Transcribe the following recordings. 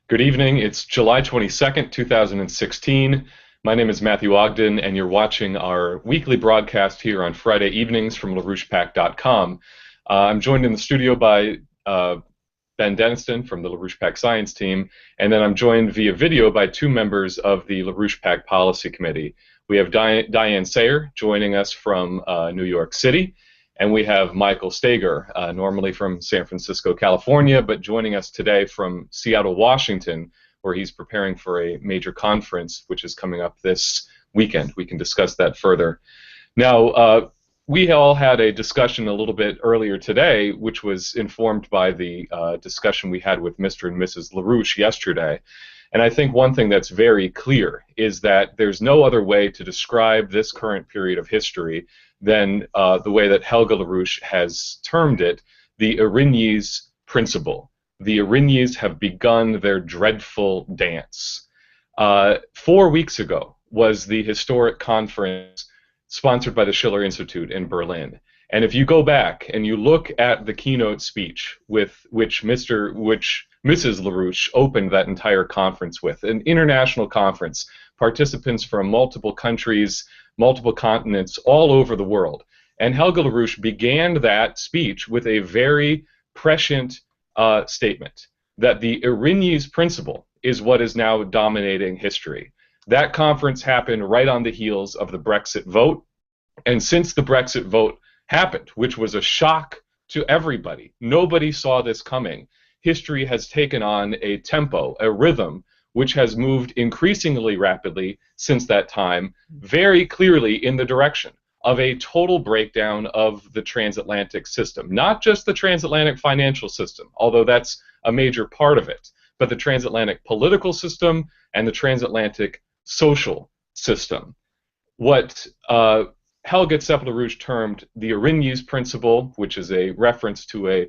Good evening. It's July 22nd, 2016. My name is Matthew Ogden, and you're watching our weekly broadcast here on Friday evenings from LaRouchePAC.com. I'm joined in the studio by Ben Deniston from the LaRouchePAC Science Team, and then I'm joined via video by two members of the LaRouchePAC Policy Committee. We have Diane Sayer joining us from New York City, and we have Michael Stager, normally from San Francisco, California, but joining us today from Seattle, Washington, where he's preparing for a major conference which is coming up this weekend. We can discuss that further. Now, we all had a discussion a little bit earlier today, which was informed by the discussion we had with Mr. and Mrs. LaRouche yesterday. And I think one thing that's very clear is that there's no other way to describe this current period of history than the way that Helga LaRouche has termed it, the Arigny's principle. The Arigny's have begun their dreadful dance. 4 weeks ago was the historic conference sponsored by the Schiller Institute in Berlin. And if you go back and you look at the keynote speech with which Mrs. LaRouche opened that entire conference with, an international conference, participants from multiple countries, multiple continents, all over the world. And Helga LaRouche began that speech with a very prescient statement that the Arigny's principle is what is now dominating history. That conference happened right on the heels of the Brexit vote, and since the Brexit vote happened, which was a shock to everybody, nobody saw this coming, history has taken on a tempo, a rhythm, which has moved increasingly rapidly since that time, very clearly in the direction of a total breakdown of the transatlantic system. Not just the transatlantic financial system, although that's a major part of it, but the transatlantic political system and the transatlantic social system. What Helga LaRouche termed the Arigny's principle, which is a reference to a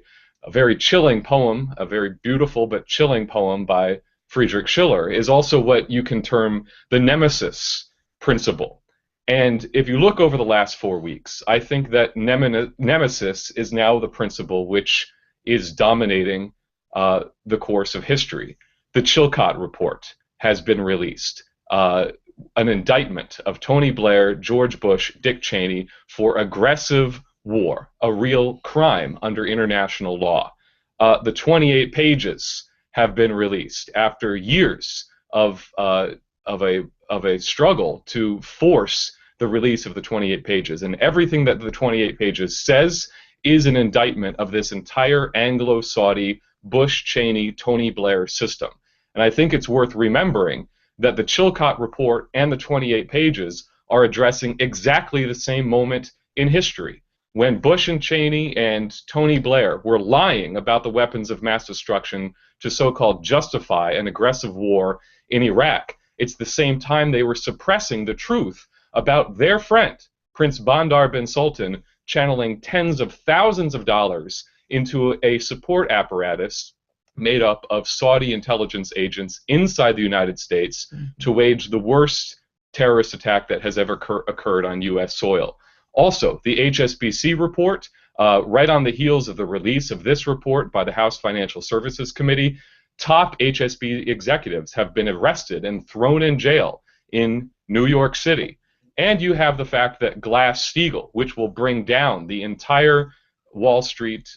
very chilling poem, a very beautiful but chilling poem by Friedrich Schiller, is also what you can term the nemesis principle. And if you look over the last 4 weeks, I think that nemesis is now the principle which is dominating the course of history. The Chilcot Report has been released, an indictment of Tony Blair, George Bush, Dick Cheney for aggressive war, a real crime under international law. The 28 pages have been released after years of a struggle to force the release of the 28 pages, and everything that the 28 pages says is an indictment of this entire Anglo-Saudi Bush, Cheney, Tony Blair system. And I think it's worth remembering that the Chilcot Report and the 28 pages are addressing exactly the same moment in history, when Bush and Cheney and Tony Blair were lying about the weapons of mass destruction to so-called justify an aggressive war in Iraq. It's the same time they were suppressing the truth about their friend, Prince Bandar bin Sultan, channeling tens of thousands of dollars into a support apparatus made up of Saudi intelligence agents inside the United States to wage the worst terrorist attack that has ever occurred on U.S. soil. Also, the HSBC report, right on the heels of the release of this report by the House Financial Services Committee, top HSB executives have been arrested and thrown in jail in New York City. And you have the fact that Glass-Steagall, which will bring down the entire Wall Street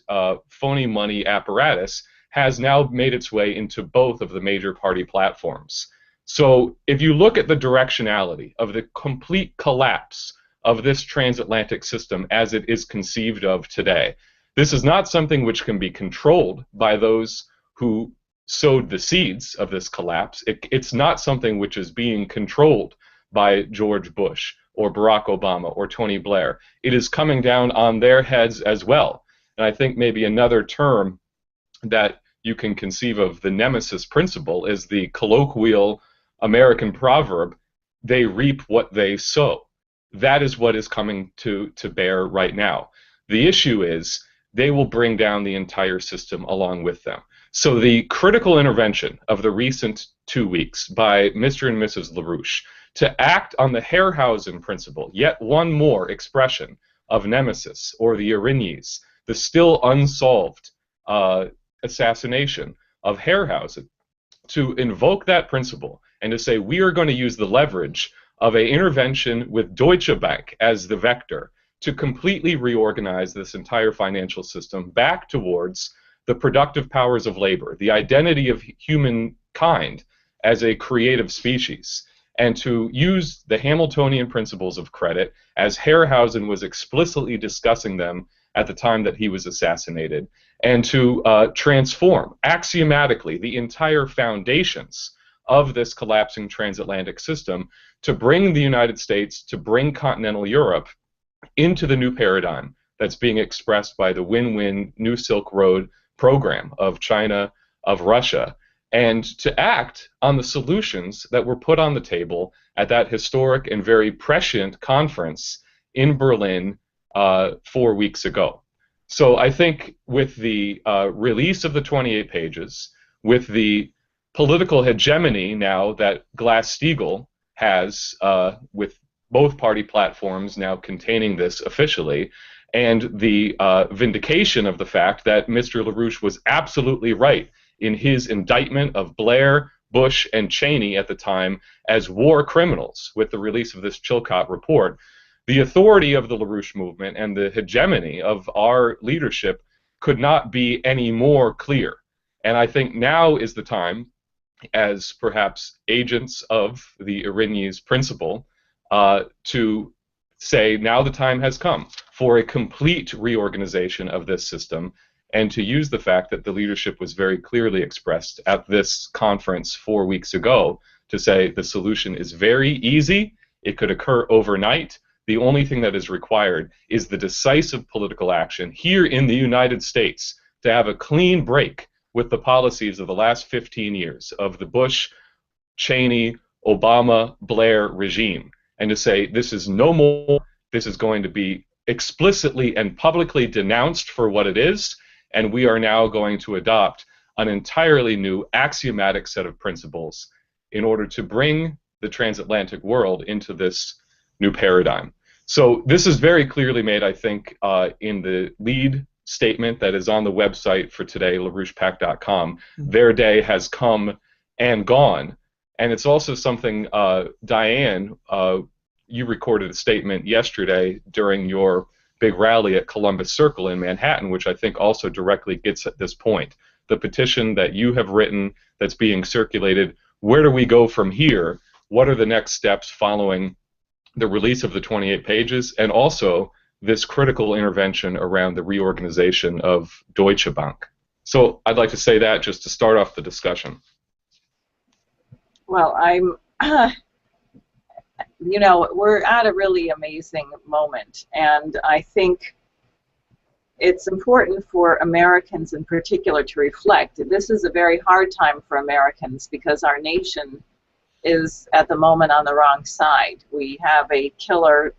phony money apparatus, has now made its way into both of the major party platforms. So if you look at the directionality of the complete collapse of this transatlantic system as it is conceived of today, this is not something which can be controlled by those who sowed the seeds of this collapse. It's not something which is being controlled by George Bush or Barack Obama or Tony Blair. It is coming down on their heads as well. And I think maybe another term that you can conceive of the nemesis principle is the colloquial American proverb, they reap what they sow. That is what is coming to bear right now. The issue is they will bring down the entire system along with them. So the critical intervention of the recent 2 weeks by Mr. and Mrs. LaRouche to act on the Herrhausen principle, yet one more expression of nemesis, or the Arigny's, the still unsolved assassination of Herrhausen, to invoke that principle and to say we are going to use the leverage of an intervention with Deutsche Bank as the vector to completely reorganize this entire financial system back towards the productive powers of labor, the identity of humankind as a creative species, and to use the Hamiltonian principles of credit as Harryhausen was explicitly discussing them at the time that he was assassinated, and to transform axiomatically the entire foundations of this collapsing transatlantic system to bring the United States, to bring continental Europe into the new paradigm that's being expressed by the win-win New Silk Road program of China, of Russia, and to act on the solutions that were put on the table at that historic and very prescient conference in Berlin 4 weeks ago. So I think with the release of the 28 pages, with the political hegemony now that Glass-Steagall has, with both party platforms now containing this officially, and the vindication of the fact that Mr. LaRouche was absolutely right in his indictment of Blair, Bush, and Cheney at the time as war criminals with the release of this Chilcot report, the authority of the LaRouche movement and the hegemony of our leadership could not be any more clear. And I think now is the time, as perhaps agents of the Arrhenius principle, to say now the time has come for a complete reorganization of this system, and to use the fact that the leadership was very clearly expressed at this conference 4 weeks ago to say the solution is very easy, it could occur overnight, the only thing that is required is the decisive political action here in the United States to have a clean break with the policies of the last 15 years of the Bush, Cheney, Obama, Blair regime, and to say this is no more, this is going to be explicitly and publicly denounced for what it is, and we are now going to adopt an entirely new axiomatic set of principles in order to bring the transatlantic world into this new paradigm. So this is very clearly made, I think, in the lead statement that is on the website for today, LaRouchePAC.com. Their day has come and gone. And it's also something, Diane, you recorded a statement yesterday during your big rally at Columbus Circle in Manhattan, which I think also directly gets at this point. The petition that you have written that's being circulated, where do we go from here? What are the next steps following the release of the 28 pages, and also this critical intervention around the reorganization of Deutsche Bank? So I'd like to say that just to start off the discussion. Well, you know, we're at a really amazing moment, and I think it's important for Americans in particular to reflect. This is a very hard time for Americans because our nation is at the moment on the wrong side. We have a killer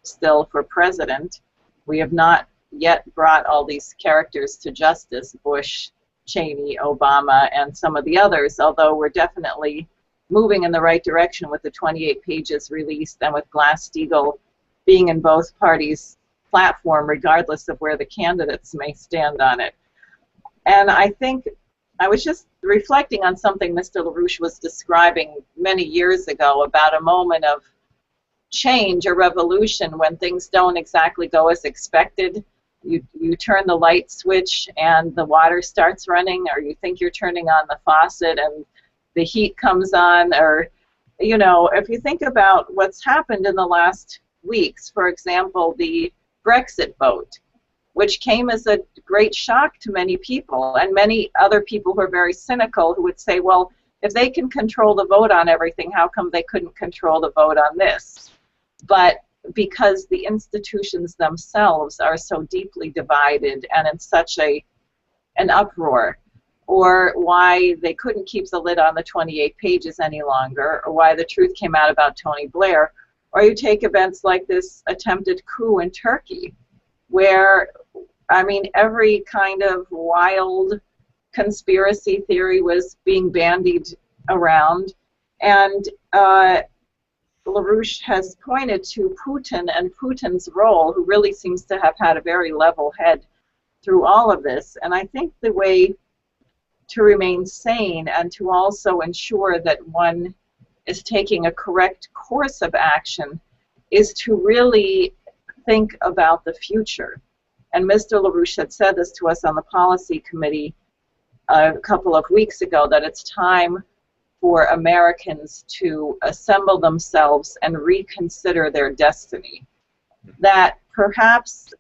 still for president. We have not yet brought all these characters to justice, Bush, Cheney, Obama, and some of the others, although we're definitely moving in the right direction with the 28 pages released and with Glass-Steagall being in both parties' platform, regardless of where the candidates may stand on it. And I think I was just reflecting on something Mr. LaRouche was describing many years ago about a moment of change, a revolution, when things don't exactly go as expected. You turn the light switch and the water starts running, or you think you're turning on the faucet and the heat comes on, or, you know, if you think about what's happened in the last weeks, for example, the Brexit vote, which came as a great shock to many people, and many other people who are very cynical who would say, well, if they can control the vote on everything, how come they couldn't control the vote on this? But because the institutions themselves are so deeply divided and in such an uproar, or why they couldn't keep the lid on the 28 pages any longer, or why the truth came out about Tony Blair, or you take events like this attempted coup in Turkey, where, I mean, every kind of wild conspiracy theory was being bandied around, and LaRouche has pointed to Putin and Putin's role, who really seems to have had a very level head through all of this. And I think the way to remain sane and to also ensure that one is taking a correct course of action is to really think about the future. And Mr. LaRouche had said this to us on the policy committee a couple of weeks ago, that it's time for Americans to assemble themselves and reconsider their destiny. That perhaps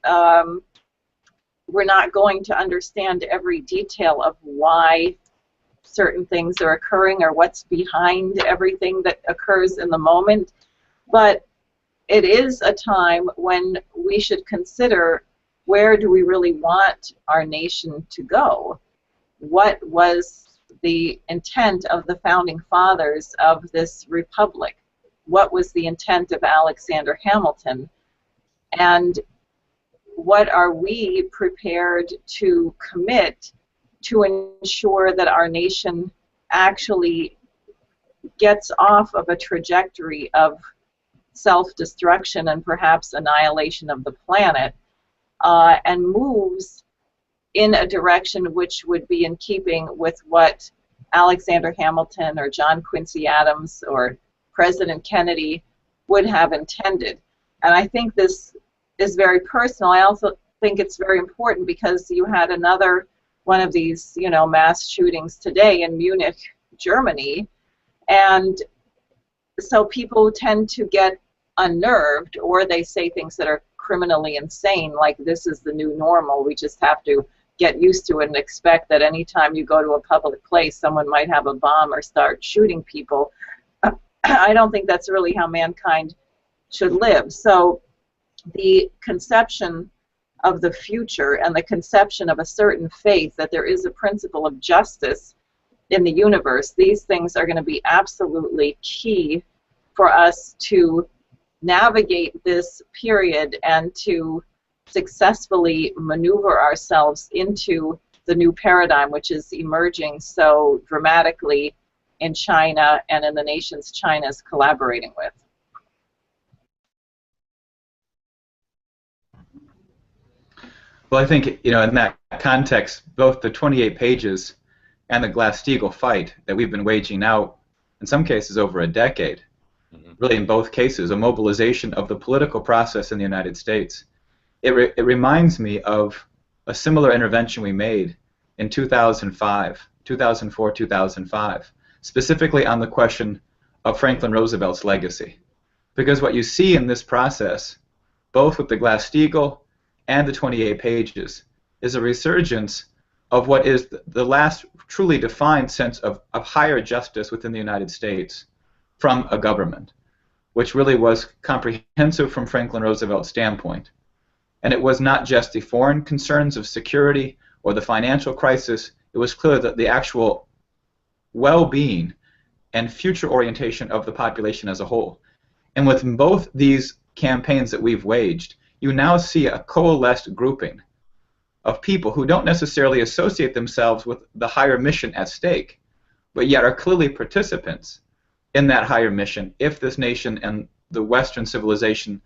we're not going to understand every detail of why certain things are occurring or what's behind everything that occurs in the moment, but it is a time when we should consider, where do we really want our nation to go? What was the intent of the founding fathers of this republic? What was the intent of Alexander Hamilton? And what are we prepared to commit to ensure that our nation actually gets off of a trajectory of self-destruction and perhaps annihilation of the planet, and moves in a direction which would be in keeping with what Alexander Hamilton or John Quincy Adams or President Kennedy would have intended. And I think this is very personal. I also think it's very important because you had another one of these, mass shootings today in Munich, Germany, and so people tend to get unnerved, or they say things that are criminally insane, like this is the new normal. We just have to get used to it and expect that anytime you go to a public place, someone might have a bomb or start shooting people. I don't think that's really how mankind should live. So the conception of the future and the conception of a certain faith that there is a principle of justice in the universe, these things are going to be absolutely key for us to navigate this period and to successfully maneuver ourselves into the new paradigm, which is emerging so dramatically in China and in the nations China is collaborating with. Well, I think, in that context, both the 28 pages and the Glass-Steagall fight that we've been waging now, in some cases over a decade, really in both cases, a mobilization of the political process in the United States. It reminds me of a similar intervention we made in 2004, 2005, specifically on the question of Franklin Roosevelt's legacy. Because what you see in this process, both with the Glass-Steagall and the 28 pages, is a resurgence of what is the last truly defined sense of higher justice within the United States from a government, which really was comprehensive from Franklin Roosevelt's standpoint. And it was not just the foreign concerns of security or the financial crisis. It was clear that the actual well-being and future orientation of the population as a whole. And with both these campaigns that we've waged, you now see a coalesced grouping of people who don't necessarily associate themselves with the higher mission at stake, but yet are clearly participants in that higher mission if this nation and the Western civilization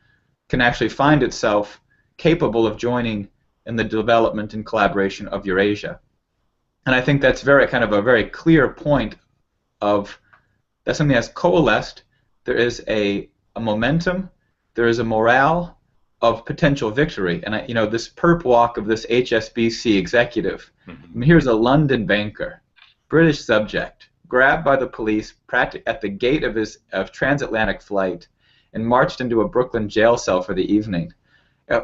can actually find itself capable of joining in the development and collaboration of Eurasia. And I think that's a very clear point of that's something that's coalesced. There is a momentum, there is a morale of potential victory. And this perp walk of this HSBC executive, I mean, here's a London banker, British subject, grabbed by the police at the gate of his transatlantic flight and marched into a Brooklyn jail cell for the evening.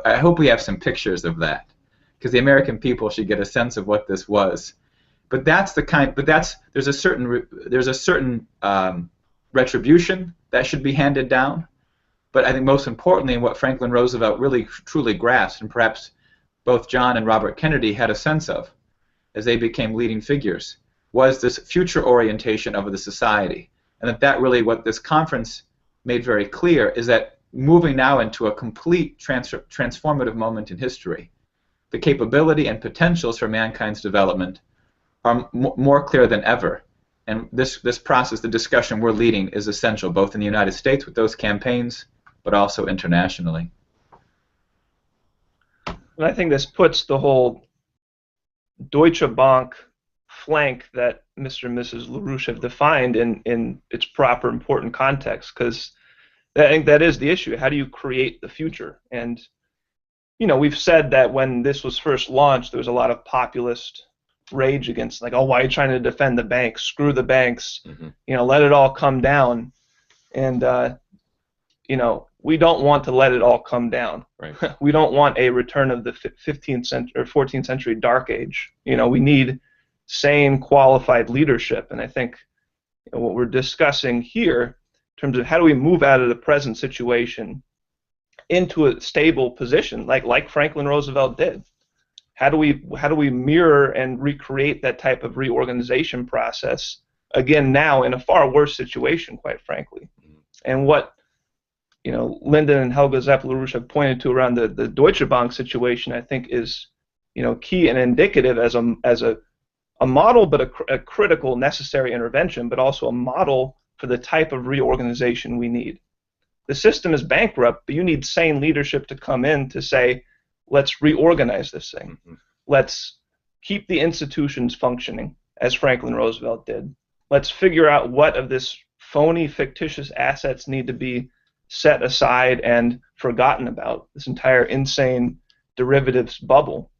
I hope we have some pictures of that, because the American people should get a sense of what this was. But there's a certain retribution that should be handed down. But I think most importantly, and what Franklin Roosevelt really truly grasped, and perhaps both John and Robert Kennedy had a sense of as they became leading figures, was this future orientation of the society. And that really what this conference made very clear is that moving now into a complete transformative moment in history, the capability and potentials for mankind's development are more clear than ever. And this process, the discussion we're leading, is essential, both in the United States with those campaigns, but also internationally. And I think this puts the whole Deutsche Bank flank that Mr. and Mrs. LaRouche have defined in its proper important context, because I think that is the issue. How do you create the future? And we've said that when this was first launched, there was a lot of populist rage against, like, oh, why are you trying to defend the banks? Screw the banks. Let it all come down. And we don't want to let it all come down. Right. We don't want a return of the 15th century or 14th century dark age. We need sane, qualified leadership. And I think what we're discussing here in terms of how do we move out of the present situation into a stable position, like Franklin Roosevelt did. How do we mirror and recreate that type of reorganization process again now in a far worse situation, quite frankly? And what Lyndon and Helga Zepp-LaRouche have pointed to around the Deutsche Bank situation, I think, is key and indicative as a model, but a critical, necessary intervention, but also a model for the type of reorganization we need. The system is bankrupt, but you need sane leadership to come in to say, let's reorganize this thing. Let's keep the institutions functioning, as Franklin Roosevelt did. Let's figure out what of this phony, fictitious assets need to be set aside and forgotten about, this entire insane derivatives bubble.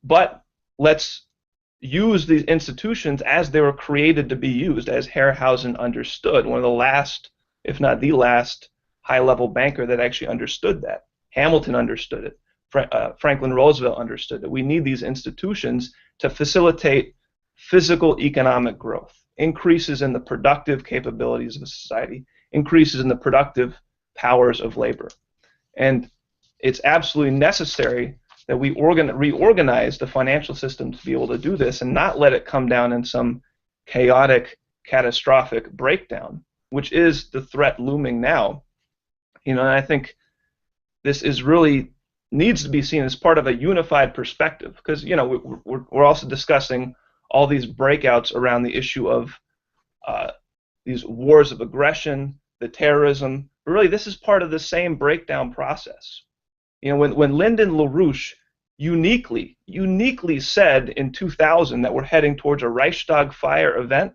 But let's use these institutions as they were created to be used, as Harryhausen understood, one of the last, if not the last, high-level banker that actually understood that. Hamilton understood it. Franklin Roosevelt understood that we need these institutions to facilitate physical economic growth, increases in the productive capabilities of a society, increases in the productive powers of labor. And it's absolutely necessary that we reorganize the financial system to be able to do this and not let it come down in some chaotic, catastrophic breakdown, which is the threat looming now. And I think this is really needs to be seen as part of a unified perspective, because we're also discussing all these breakouts around the issue of these wars of aggression, the terrorism. But really, this is part of the same breakdown process. When Lyndon LaRouche uniquely said in 2000 that we're heading towards a Reichstag fire event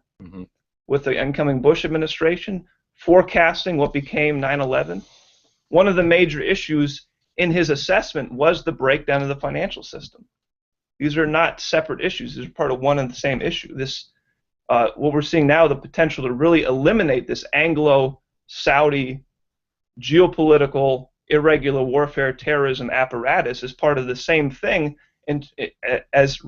with the incoming Bush administration, forecasting what became 9/11, one of the major issues in his assessment was the breakdown of the financial system. These are not separate issues. These are part of one and the same issue. This, what we're seeing now, the potential to really eliminate this Anglo-Saudi geopolitical irregular warfare terrorism apparatus is part of the same thing, and as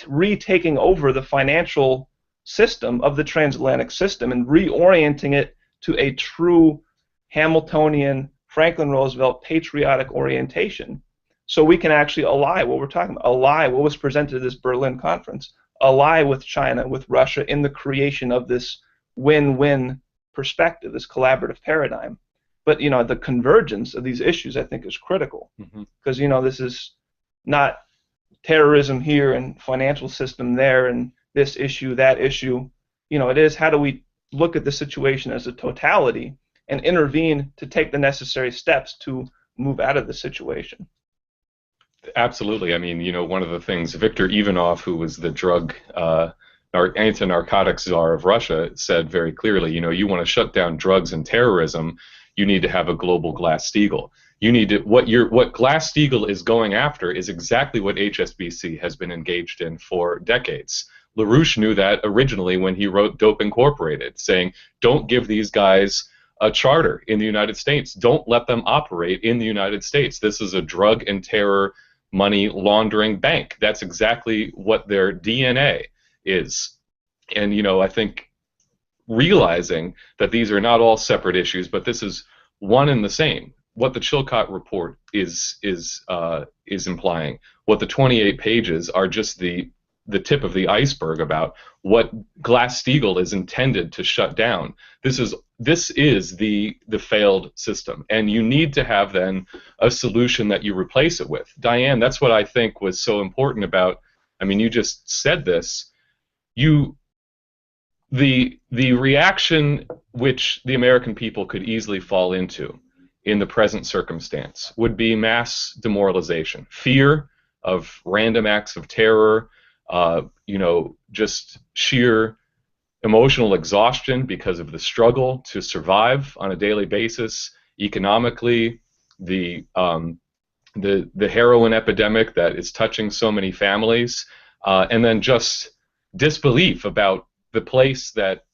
retaking over the financial system of the transatlantic system and reorienting it to a true Hamiltonian, Franklin Roosevelt patriotic orientation, so we can actually ally what we're talking about, ally what was presented at this Berlin conference, ally with China, with Russia in the creation of this win-win perspective, this collaborative paradigm. But the convergence of these issues, I think, is critical, because this is not terrorism here and financial system there and this issue, that issue. It is how do we look at the situation as a totality and intervene to take the necessary steps to move out of the situation. Absolutely. I mean, one of the things Viktor Ivanov, who was the drug anti-narcotics czar of Russia, said very clearly, you want to shut down drugs and terrorism, you need to have a global Glass-Steagall. You need to what Glass-Steagall is going after is exactly what HSBC has been engaged in for decades. LaRouche knew that originally when he wrote Dope Incorporated, saying, don't give these guys a charter in the United States. Don't let them operate in the United States. This is a drug and terror money laundering bank. That's exactly what their DNA is. And, I think realizing that these are not all separate issues, but this is one and the same. What the Chilcott report is implying, what the 28 pages are just the tip of the iceberg about what Glass-Steagall is intended to shut down. This is the failed system, and you need to have then a solution that you replace it with. Diane, that's what I think was so important about. I mean, you just said this. The reaction which the American people could easily fall into in the present circumstance would be mass demoralization, fear of random acts of terror, just sheer emotional exhaustion because of the struggle to survive on a daily basis, economically, the heroin epidemic that is touching so many families, and then just disbelief about the place that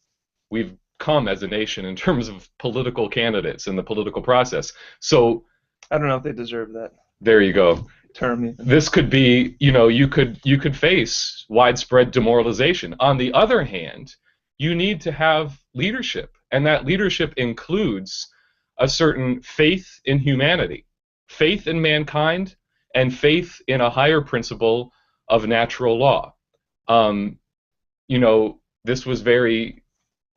we've come as a nation in terms of political candidates and the political process. So I don't know if they deserve that there you go. term. This could be, you could face widespread demoralization. On the other hand, you need to have leadership, and that leadership includes a certain faith in humanity, faith in mankind, and faith in a higher principle of natural law. This was very,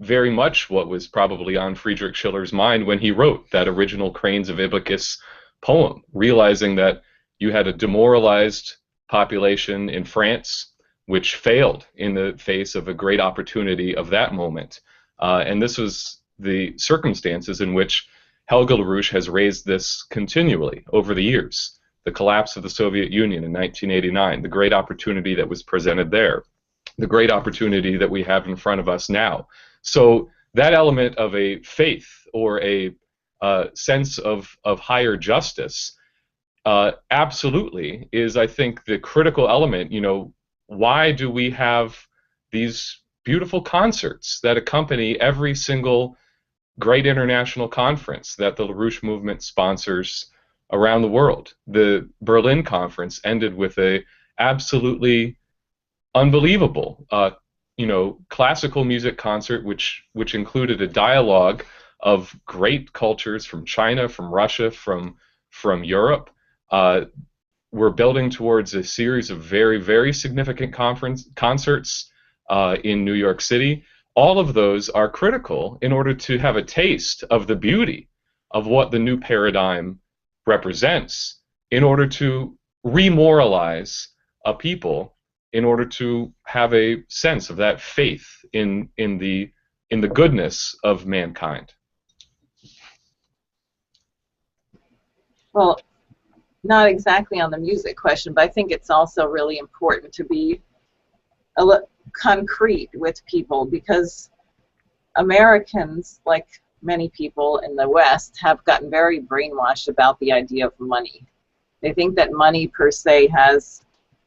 very much what was probably on Friedrich Schiller's mind when he wrote that original Cranes of Ibycus poem, realizing that you had a demoralized population in France which failed in the face of a great opportunity of that moment. And this was the circumstances in which Helga LaRouche has raised this continually over the years. The collapse of the Soviet Union in 1989, the great opportunity that was presented there, the great opportunity that we have in front of us now. So that element of a faith or a sense of higher justice absolutely is, I think, the critical element. Why do we have these beautiful concerts that accompany every single great international conference that the LaRouche movement sponsors around the world? The Berlin conference ended with a absolutely unbelievable classical music concert which included a dialogue of great cultures from China, from Russia, from Europe. We're building towards a series of very, very significant concerts in New York City. All of those are critical in order to have a taste of the beauty of what the new paradigm represents, in order to remoralize a people, in order to have a sense of that faith in the goodness of mankind. Well, not exactly on the music question, but I think it's also really important to be concrete with people, because Americans, like many people in the West, have gotten very brainwashed about the idea of money. They think that money per se has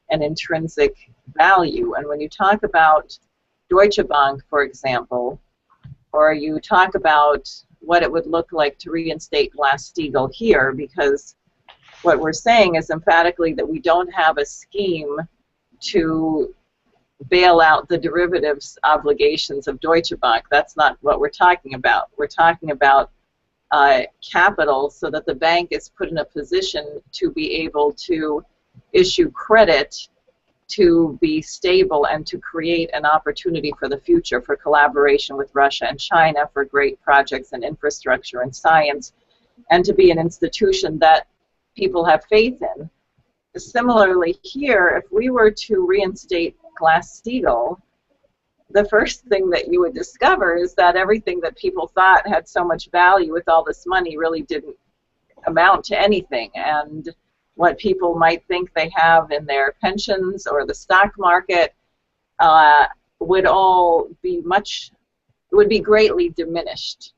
an intrinsic value, and when you talk about Deutsche Bank, for example, or you talk about what it would look like to reinstate Glass-Steagall here, because what we're saying is emphatically that we don't have a scheme to bail out the derivatives obligations of Deutsche Bank. That's not what we're talking about. We're talking about capital so that the bank is put in a position to be able to issue credit to be stable and to create an opportunity for the future for collaboration with Russia and China for great projects in infrastructure and science, and to be an institution that people have faith in. Similarly here, if we were to reinstate Glass-Steagall, the first thing that you would discover is that everything that people thought had so much value with all this money really didn't amount to anything, and what people might think they have in their pensions or the stock market would all be greatly diminished.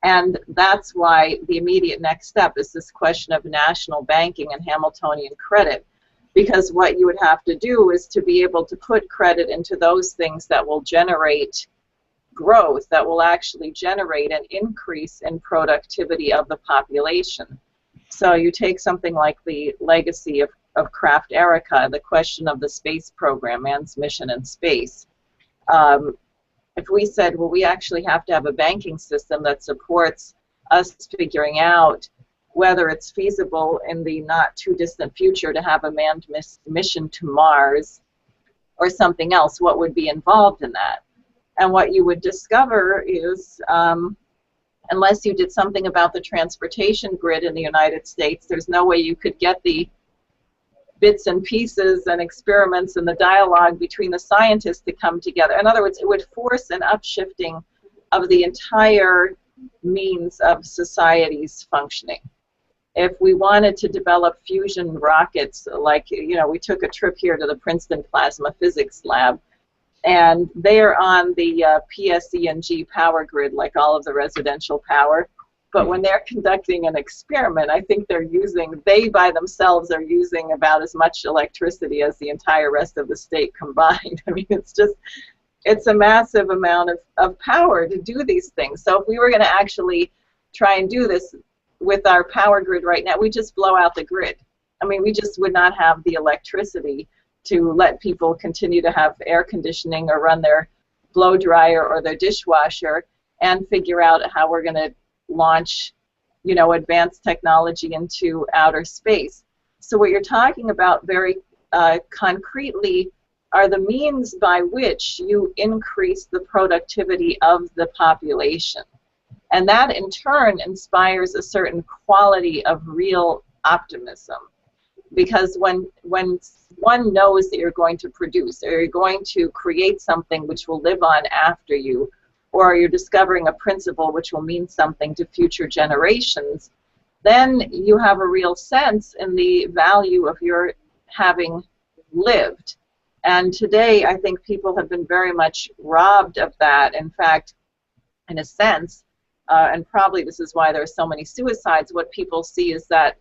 And that's why the immediate next step is this question of national banking and Hamiltonian credit, because what you would have to do is to be able to put credit into those things that will generate growth, that will actually generate an increase in productivity of the population. So you take something like the legacy of Kraft Erica, the question of the space program, man's mission in space. If we said, well, we actually have to have a banking system that supports us figuring out whether it's feasible in the not too distant future to have a manned mission to Mars or something else, what would be involved in that? And what you would discover is, unless you did something about the transportation grid in the United States, there's no way you could get the bits and pieces and experiments and the dialogue between the scientists to come together. In other words, it would force an upshifting of the entire means of society's functioning. if we wanted to develop fusion rockets, like, we took a trip here to the Princeton Plasma Physics Lab, and they are on the PSE&G power grid, like all of the residential power. But when they're conducting an experiment, I think they by themselves are using about as much electricity as the entire rest of the state combined. I mean, it's a massive amount of power to do these things. So if we were going to actually try and do this with our power grid right now, we just blow out the grid. I mean, we just would not have the electricity to let people continue to have air conditioning or run their blow dryer or their dishwasher and figure out how we're going to launch, advanced technology into outer space. So what you're talking about very concretely are the means by which you increase the productivity of the population. And that in turn inspires a certain quality of real optimism. Because when one knows that you're going to produce, or you're going to create something which will live on after you, or you're discovering a principle which will mean something to future generations, then you have a real sense in the value of your having lived. And today, I think people have been very much robbed of that. In fact, in a sense, and probably this is why there are so many suicides, what people see is that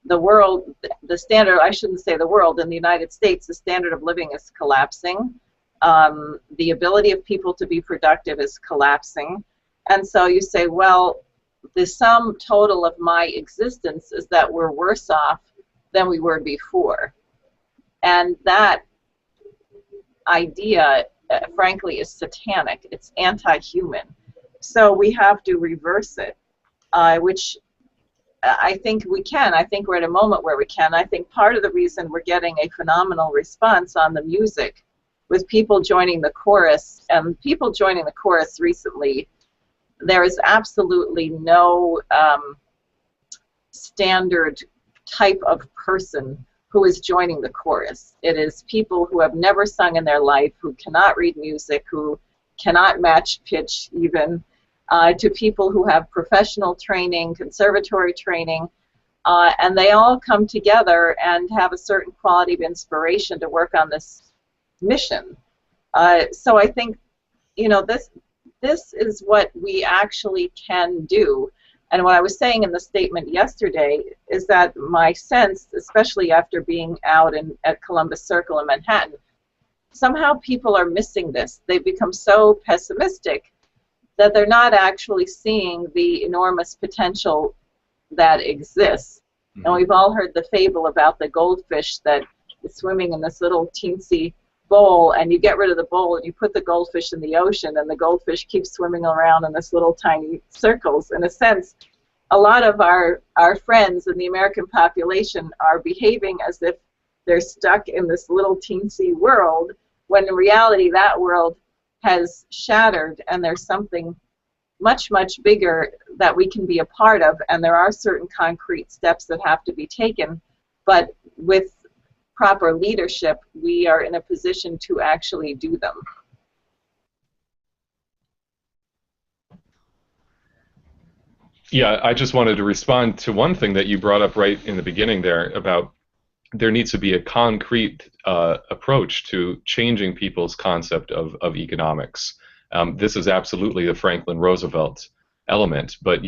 the world, the standard, I shouldn't say the world, in the United States, the standard of living is collapsing. The ability of people to be productive is collapsing. And so you say, well, the sum total of my existence is that we're worse off than we were before. And that idea, frankly, is satanic. It's anti-human. So we have to reverse it, which I think we can. I think we're at a moment where we can. I think part of the reason we're getting a phenomenal response on the music with people joining the chorus, and people joining the chorus recently, there is absolutely no standard type of person who is joining the chorus. It is people who have never sung in their life, who cannot read music, who cannot match pitch even, to people who have professional training, conservatory training, and they all come together and have a certain quality of inspiration to work on this mission. So I think, this is what we actually can do. And what I was saying in the statement yesterday is that my sense, especially after being out at Columbus Circle in Manhattan, somehow people are missing this. They've become so pessimistic that they're not actually seeing the enormous potential that exists. Mm-hmm. And we've all heard the fable about the goldfish that is swimming in this little teensy bowl, and you get rid of the bowl and you put the goldfish in the ocean, and the goldfish keeps swimming around in this little tiny circles. In a sense, a lot of our friends in the American population are behaving as if they're stuck in this little teensy world, when in reality that world has shattered and there's something much, much bigger that we can be a part of, and there are certain concrete steps that have to be taken, but with proper leadership, we are in a position to actually do them. Yeah, I just wanted to respond to one thing that you brought up right in the beginning there about there needs to be a concrete approach to changing people's concept of economics. This is absolutely the Franklin Roosevelt element, but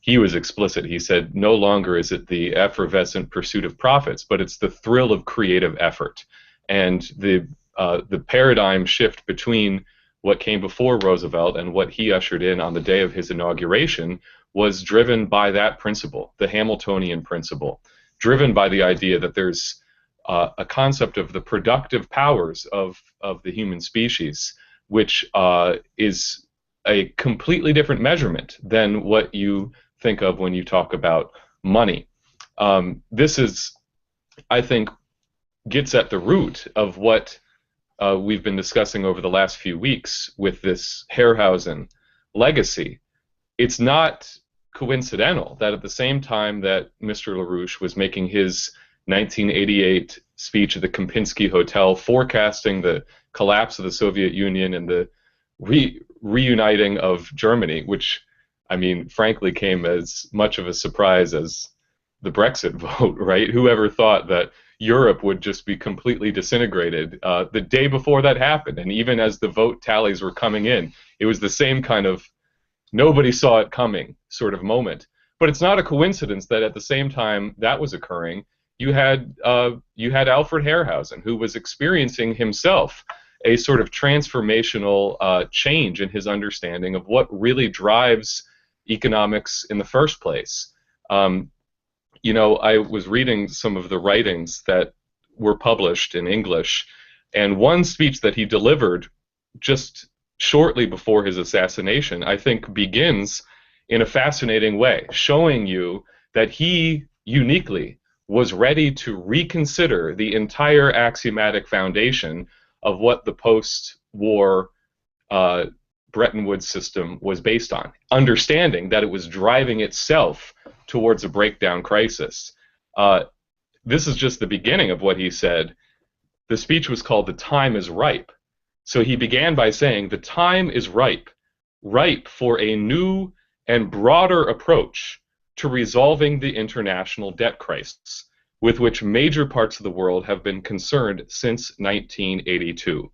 he was explicit. He said, no longer is it the effervescent pursuit of profits, but it's the thrill of creative effort. And the paradigm shift between what came before Roosevelt and what he ushered in on the day of his inauguration was driven by that principle, the Hamiltonian principle, driven by the idea that there's a concept of the productive powers of the human species, which is a completely different measurement than what you think of when you talk about money. This is, I think, gets at the root of what we've been discussing over the last few weeks with this Harryhausen legacy. It's not coincidental that at the same time that Mr. LaRouche was making his 1988 speech at the Kempinski Hotel forecasting the collapse of the Soviet Union and the reuniting of Germany, which, I mean, frankly came as much of a surprise as the Brexit vote, right? Whoever thought that Europe would just be completely disintegrated the day before that happened? And even as the vote tallies were coming in, it was the same kind of nobody saw it coming sort of moment. But it's not a coincidence that at the same time that was occurring, you had Alfred Herrhausen, who was experiencing himself a sort of transformational change in his understanding of what really drives economics in the first place. I was reading some of the writings that were published in English, and one speech that he delivered just shortly before his assassination, I think, begins in a fascinating way, showing you that he uniquely was ready to reconsider the entire axiomatic foundation of what the post-war Bretton Woods system was based on, understanding that it was driving itself towards a breakdown crisis. This is just the beginning of what he said. The speech was called "The Time is Ripe." So he began by saying, the time is ripe for a new and broader approach to resolving the international debt crisis, with which major parts of the world have been concerned since 1982.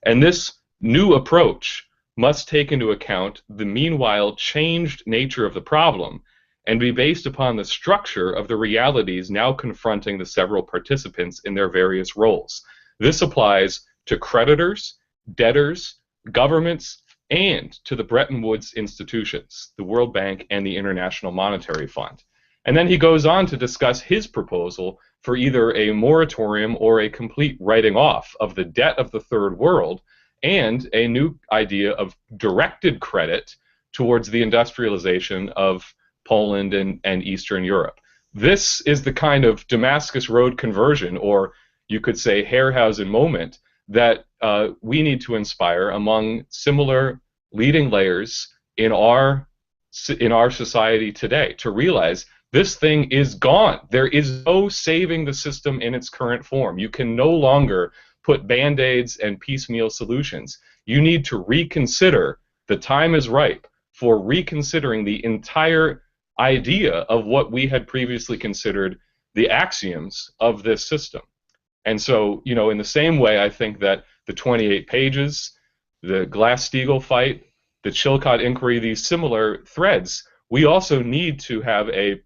And this new approach must take into account the meanwhile changed nature of the problem and be based upon the structure of the realities now confronting the several participants in their various roles. This applies to creditors, debtors, governments, and to the Bretton Woods institutions, the World Bank and the International Monetary Fund. And then he goes on to discuss his proposal for either a moratorium or a complete writing off of the debt of the Third World, and a new idea of directed credit towards the industrialization of Poland and Eastern Europe. This is the kind of Damascus Road conversion, or you could say Herrhausen moment, that we need to inspire among similar leading layers in our society today, to realize this thing is gone. There is no saving the system in its current form. You can no longer put band-aids and piecemeal solutions. You need to reconsider. The time is ripe for reconsidering the entire idea of what we had previously considered the axioms of this system. And so, in the same way, I think that the 28 pages, the Glass-Steagall fight, the Chilcot inquiry, these similar threads, we also need to have a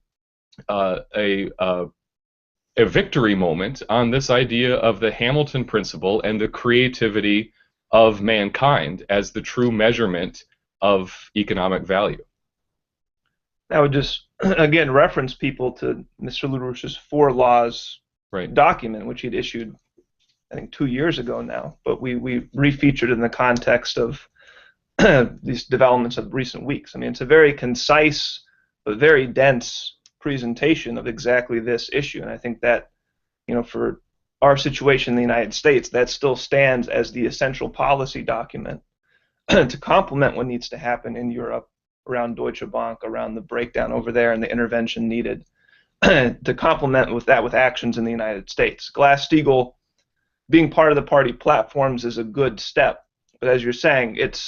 victory moment on this idea of the Hamilton principle and the creativity of mankind as the true measurement of economic value. I would just, again, reference people to Mr. LaRouche's 4 Laws document, which he'd issued, I think, 2 years ago now, but we refeatured in the context of these developments of recent weeks. I mean, it's a very concise but very dense presentation of exactly this issue, and I think that, for our situation in the United States, that still stands as the essential policy document to complement what needs to happen in Europe around Deutsche Bank, around the breakdown over there and the intervention needed, to complement with that with actions in the United States. Glass-Steagall being part of the party platforms is a good step, but as you're saying, it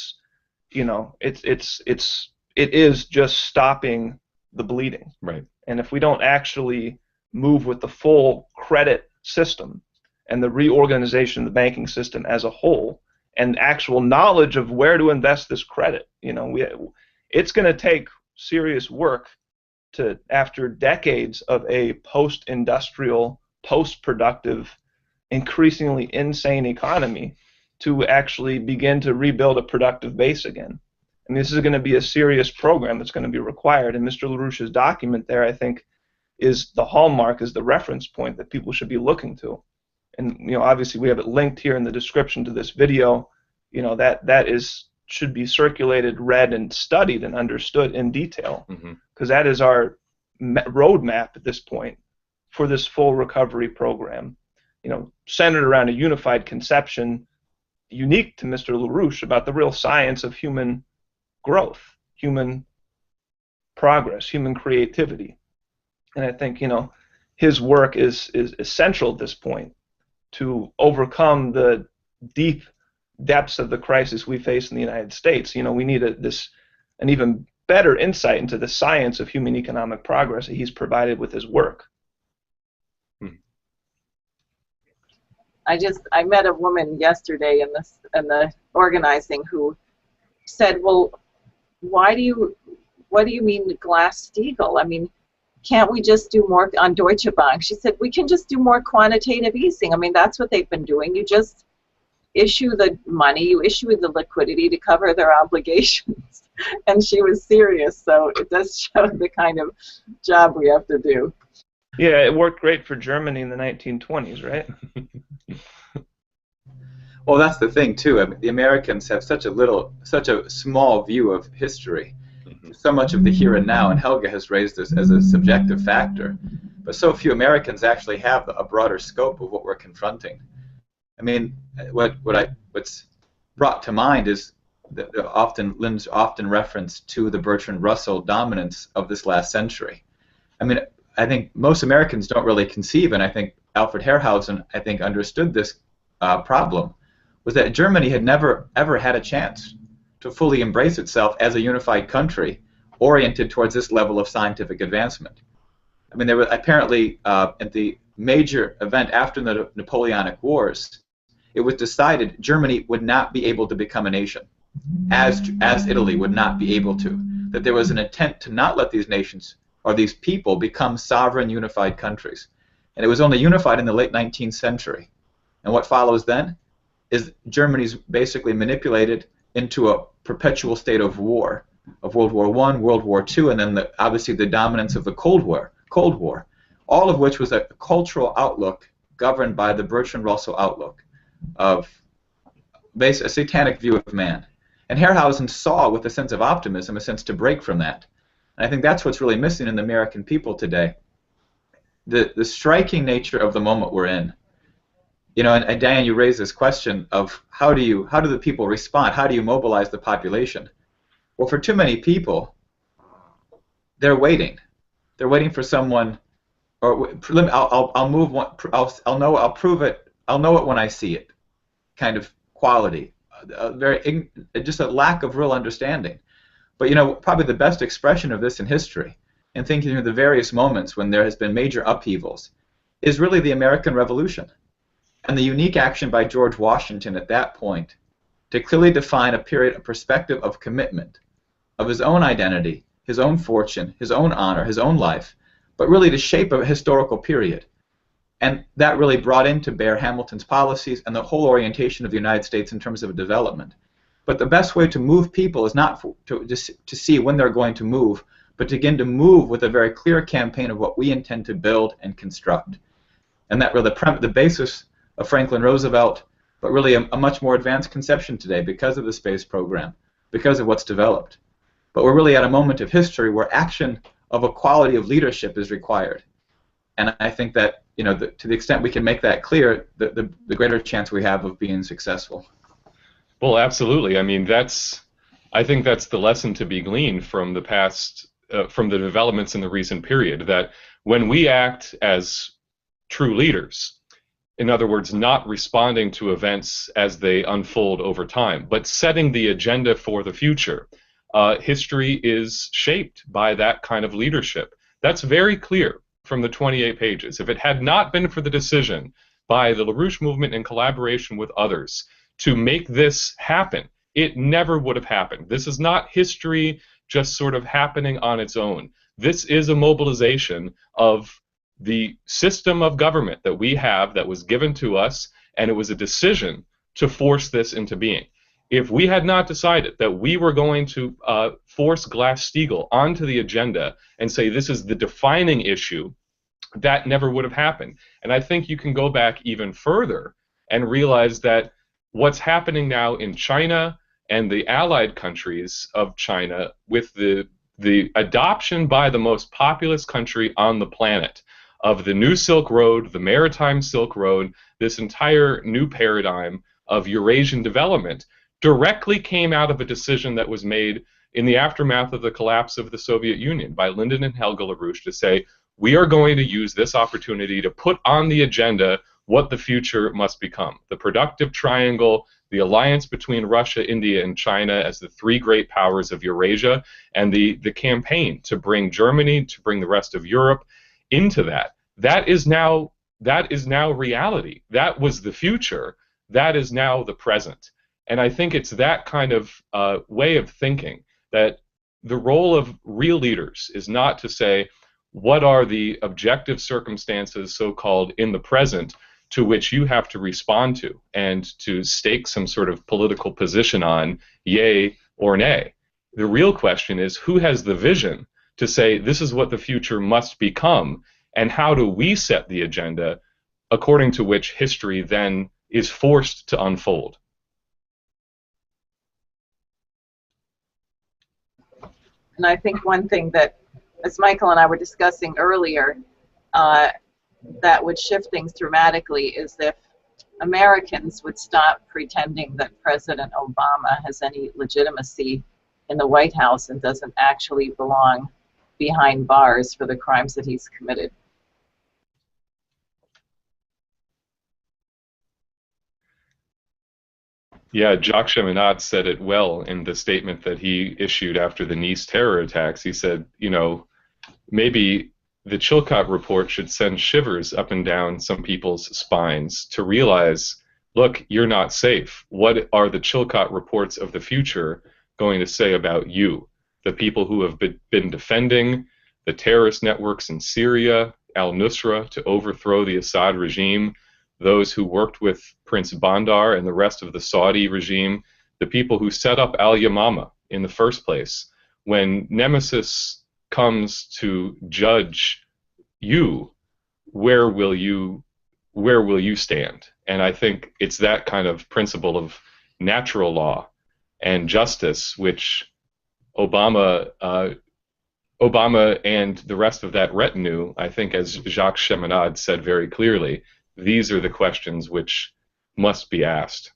is just stopping the bleeding. Right. And if we don't actually move with the full credit system and the reorganization of the banking system as a whole, and actual knowledge of where to invest this credit, it's going to take serious work to, after decades of a post-industrial, post-productive, increasingly insane economy, to actually begin to rebuild a productive base again. And this is going to be a serious program that's going to be required. And Mr. LaRouche's document there, I think, is the hallmark, is the reference point that people should be looking to. And obviously we have it linked here in the description to this video. That should be circulated, read, and studied and understood in detail, because that is our roadmap at this point for this full recovery program. Centered around a unified conception unique to Mr. LaRouche about the real science of human growth, human progress, human creativity. And I think, his work is essential at this point to overcome the deep depths of the crisis we face in the United States. We need an even better insight into the science of human economic progress that he's provided with his work. I met a woman yesterday in the organizing who said, well, what do you mean Glass-Steagall? I mean, can't we just do more on Deutsche Bank? She said, we can just do more quantitative easing. I mean, that's what they've been doing. You just issue the money, you issue the liquidity to cover their obligations. And she was serious, so it does show the kind of job we have to do. Yeah, it worked great for Germany in the 1920s, right? Well, that's the thing too. I mean, the Americans have such a small view of history, so much of the here and now, and Helga has raised this as a subjective factor. But so few Americans actually have a broader scope of what we're confronting. I mean, what's brought to mind is Lynn's often reference to the Bertrand Russell dominance of this last century. I mean, I think most Americans don't really conceive, and I think Alfred Herrhausen, understood this problem, was that Germany had never ever had a chance to fully embrace itself as a unified country oriented towards this level of scientific advancement. I mean, there were apparently at the major event after the Napoleonic Wars, it was decided Germany would not be able to become a nation, as Italy would not be able to. That there was an intent to not let these nations or these people become sovereign, unified countries. And it was only unified in the late 19th century. And what follows then is Germany's basically manipulated into a perpetual state of war, of World War I, World War II, and then obviously the dominance of the Cold War, all of which was a cultural outlook governed by the Bertrand Russell outlook of a satanic view of man. And Herrhausen saw with a sense of optimism a sense to break from that. And I think that's what's really missing in the American people today. The striking nature of the moment we're in. You know, and Diane, you raised this question of how do the people respond? How do you mobilize the population? Well, for too many people, they're waiting. They're waiting for someone, or I'll move one. I'll prove it. I'll know it when I see it. Kind of quality, just a lack of real understanding. But you know, probably the best expression of this in history, and thinking of the various moments when there has been major upheavals, is really the American Revolution. And the unique action by George Washington at that point to clearly define a period, a perspective of commitment, of his own identity, his own fortune, his own honor, his own life, but really to shape a historical period. And that really brought into bear Hamilton's policies and the whole orientation of the United States in terms of development. But the best way to move people is not to see when they're going to move, but to begin to move with a very clear campaign of what we intend to build and construct. And that really the basis of Franklin Roosevelt, but really a much more advanced conception today because of the space program, because of what's developed. But we're really at a moment of history where action of a quality of leadership is required. And I think that, you know, to the extent we can make that clear, the greater chance we have of being successful. Well, absolutely. I mean, I think that's the lesson to be gleaned from the past, from the developments in the recent period, that when we act as true leaders, in other words, not responding to events as they unfold over time, but setting the agenda for the future, history is shaped by that kind of leadership. That's very clear from the 28 pages. If it had not been for the decision by the LaRouche movement in collaboration with others to make this happen, it never would have happened. This is not history just sort of happening on its own. This is a mobilization of the system of government that we have that was given to us, and it was a decision to force this into being. If we had not decided that we were going to force Glass-Steagall onto the agenda and say this is the defining issue, that never would have happened. And I think you can go back even further and realize that what's happening now in China and the allied countries of China with the adoption by the most populous country on the planet of the new Silk Road, the Maritime Silk Road, this entire new paradigm of Eurasian development directly came out of a decision that was made in the aftermath of the collapse of the Soviet Union by Lyndon and Helga LaRouche to say, we are going to use this opportunity to put on the agenda what the future must become. The productive triangle, the alliance between Russia, India, and China as the three great powers of Eurasia, and the campaign to bring Germany, to bring the rest of Europe into that. That is now reality. That was the future. That is now the present. And I think it's that kind of way of thinking that the role of real leaders is not to say what are the objective circumstances, so-called, in the present to which you have to respond to and to stake some sort of political position on, yay or nay. The real question is, who has the vision to say this is what the future must become, and how do we set the agenda according to which history then is forced to unfold? And I think one thing that, as Michael and I were discussing earlier, that would shift things dramatically is if Americans would stop pretending that President Obama has any legitimacy in the White House and doesn't actually belong behind bars for the crimes that he's committed. Yeah, Jacques Cheminade said it well in the statement that he issued after the Nice terror attacks. He said, you know, maybe the Chilcot report should send shivers up and down some people's spines to realize, look, you're not safe. What are the Chilcot reports of the future going to say about you? The people who have been defending the terrorist networks in Syria, al-Nusra, to overthrow the Assad regime, those who worked with Prince Bandar and the rest of the Saudi regime, the people who set up al-Yamama in the first place. When Nemesis comes to judge you, where will you stand? And I think it's that kind of principle of natural law and justice which Obama and the rest of that retinue, I think, as Jacques Cheminade said very clearly, these are the questions which must be asked.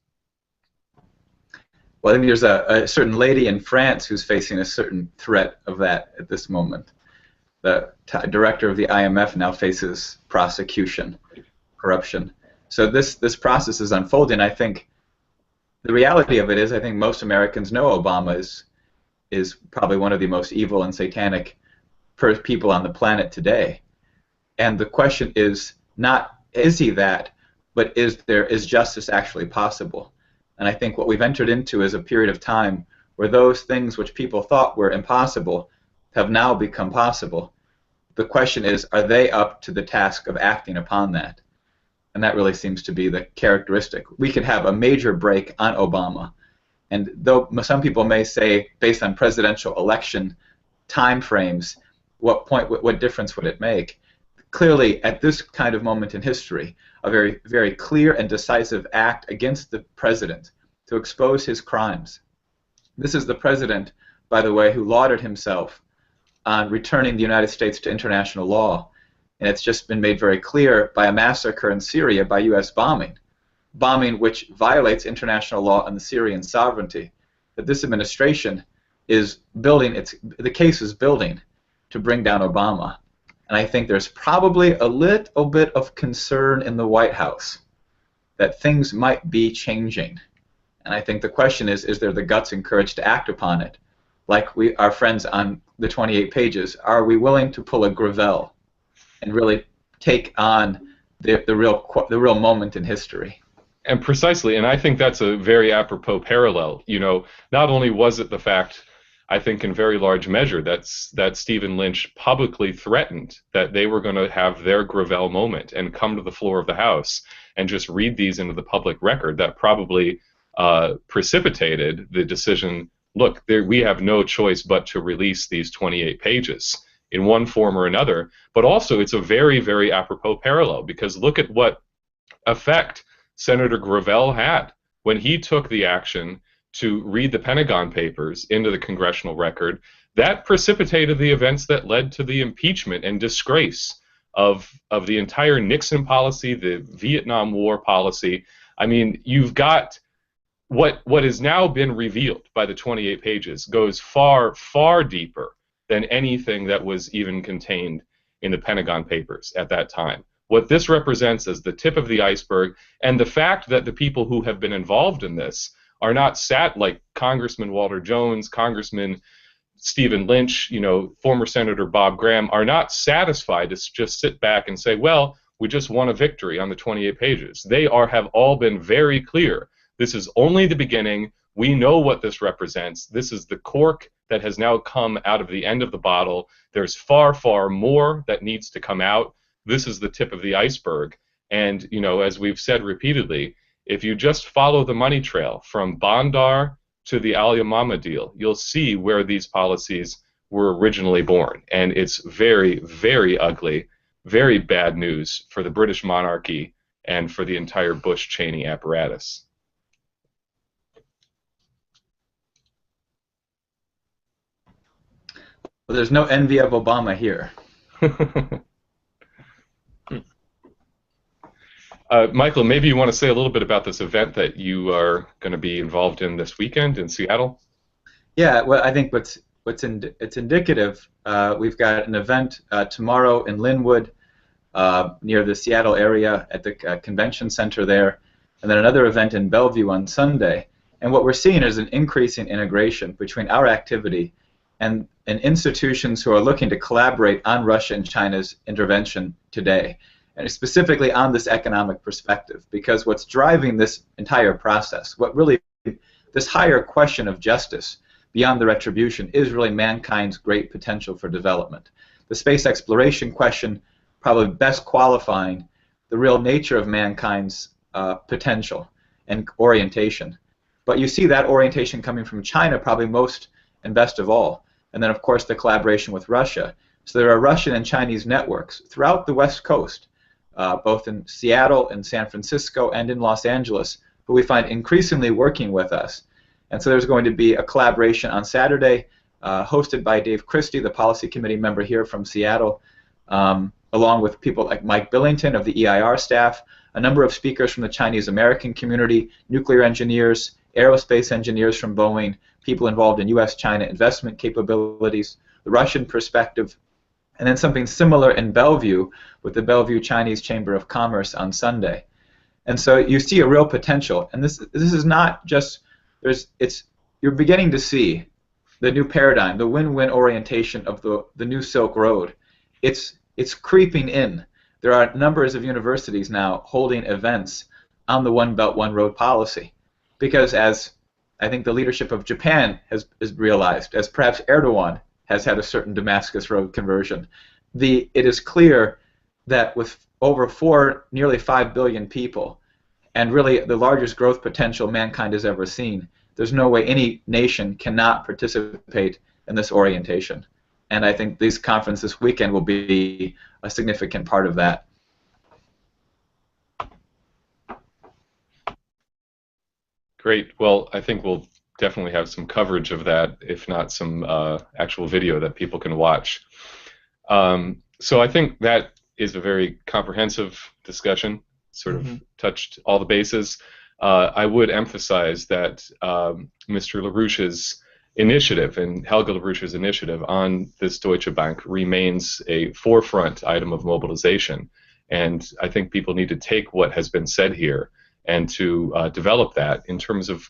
Well, I think there's a certain lady in France who's facing a certain threat of that at this moment. The director of the IMF now faces prosecution, corruption. So this process is unfolding. I think the reality of it is, I think most Americans know Obama is probably one of the most evil and satanic people on the planet today. And the question is not, is he that, but is justice actually possible? And I think what we've entered into is a period of time where those things which people thought were impossible have now become possible. The question is, are they up to the task of acting upon that? And that really seems to be the characteristic. We could have a major break on Obama. And though some people may say, based on presidential election time frames, what difference would it make? Clearly, at this kind of moment in history, a very, very clear and decisive act against the president to expose his crimes. This is the president, by the way, who lauded himself on returning the United States to international law. And it's just been made very clear by a massacre in Syria by U.S. bombing which violates international law and the Syrian sovereignty, that this administration is building, the case is building to bring down Obama. And I think there's probably a little bit of concern in the White House that things might be changing. And I think the question is there the guts and courage to act upon it? Like our friends on the 28 pages, are we willing to pull a Gravel and really take on the real moment in history? And precisely, and I think that's a very apropos parallel. You know, not only was it the fact, I think in very large measure, that Stephen Lynch publicly threatened that they were going to have their Gravel moment and come to the floor of the House and just read these into the public record, that probably precipitated the decision, look, we have no choice but to release these 28 pages in one form or another. But also it's a very, very apropos parallel, because look at what effect Senator Gravel had when he took the action to read the Pentagon Papers into the congressional record. That precipitated the events that led to the impeachment and disgrace of the entire Nixon policy, the Vietnam War policy. I mean, you've got what has now been revealed by the 28 pages goes far, far deeper than anything that was even contained in the Pentagon Papers at that time. what this represents as the tip of the iceberg, and the fact that the people who have been involved in this are not like Congressman Walter Jones, Congressman Stephen Lynch, former Senator Bob Graham, are not satisfied to just sit back and say, well, we just won a victory on the 28 pages. They have all been very clear. This is only the beginning. We know what this represents. This is the cork that has now come out of the end of the bottle. There's far, far more that needs to come out. This is the tip of the iceberg. And, as we've said repeatedly, if you just follow the money trail from Bandar to the Al Yamama deal, you'll see where these policies were originally born. And it's very, very ugly, very bad news for the British monarchy and for the entire Bush-Cheney apparatus. Well, there's no envy of Obama here. Michael, maybe you want to say a little bit about this event that you are going to be involved in this weekend in Seattle? Yeah, well, I think it's indicative. We've got an event tomorrow in Linwood, near the Seattle area at the convention center there, and then another event in Bellevue on Sunday. And what we're seeing is an increasing integration between our activity and institutions who are looking to collaborate on Russia and China's intervention today, and specifically on this economic perspective, because what's driving this entire process, this higher question of justice beyond the retribution, is really mankind's great potential for development. The space exploration question probably best qualifying the real nature of mankind's potential and orientation. But you see that orientation coming from China probably most and best of all. And then, of course, the collaboration with Russia. So there are Russian and Chinese networks throughout the West Coast, both in Seattle and San Francisco and in Los Angeles, who we find increasingly working with us. And so there's going to be a collaboration on Saturday, hosted by Dave Christie, the policy committee member here from Seattle, along with people like Mike Billington of the EIR staff, a number of speakers from the Chinese American community, nuclear engineers, aerospace engineers from Boeing, people involved in U.S.-China investment capabilities, the Russian perspective, and then something similar in Bellevue with the Bellevue Chinese Chamber of Commerce on Sunday. And so you see a real potential, and this is not just you're beginning to see the new paradigm, the win-win orientation of the new Silk Road. It's creeping in. There are numbers of universities now holding events on the One Belt, One Road policy, because as I think the leadership of Japan has realized, as perhaps Erdogan has had a certain Damascus Road conversion, it is clear that with over nearly 5 billion people, and really the largest growth potential mankind has ever seen, there's no way any nation cannot participate in this orientation. And I think this conference this weekend will be a significant part of that. Great. Well, I think we'll definitely have some coverage of that, if not some actual video that people can watch. So I think that is a very comprehensive discussion, sort of touched all the bases. I would emphasize that Mr. LaRouche's initiative and Helga LaRouche's initiative on this Deutsche Bank remains a forefront item of mobilization. And I think people need to take what has been said here and to develop that in terms of,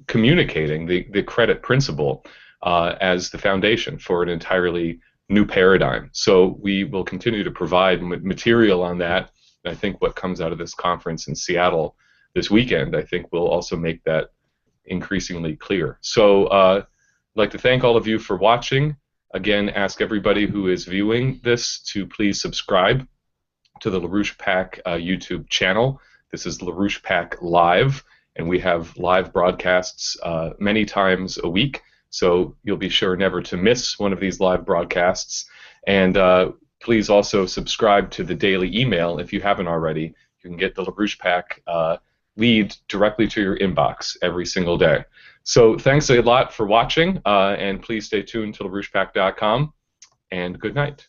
communicating the credit principle as the foundation for an entirely new paradigm. So we will continue to provide material on that. And I think what comes out of this conference in Seattle this weekend, I think will also make that increasingly clear. So I'd like to thank all of you for watching. Again, ask everybody who is viewing this to please subscribe to the LaRouchePAC YouTube channel. This is LaRouchePAC Live, and we have live broadcasts many times a week, so you'll be sure never to miss one of these live broadcasts. And please also subscribe to the daily email if you haven't already. You can get the LaRouchePAC lead directly to your inbox every single day. So thanks a lot for watching, and please stay tuned to LaRouchePAC.com, and good night.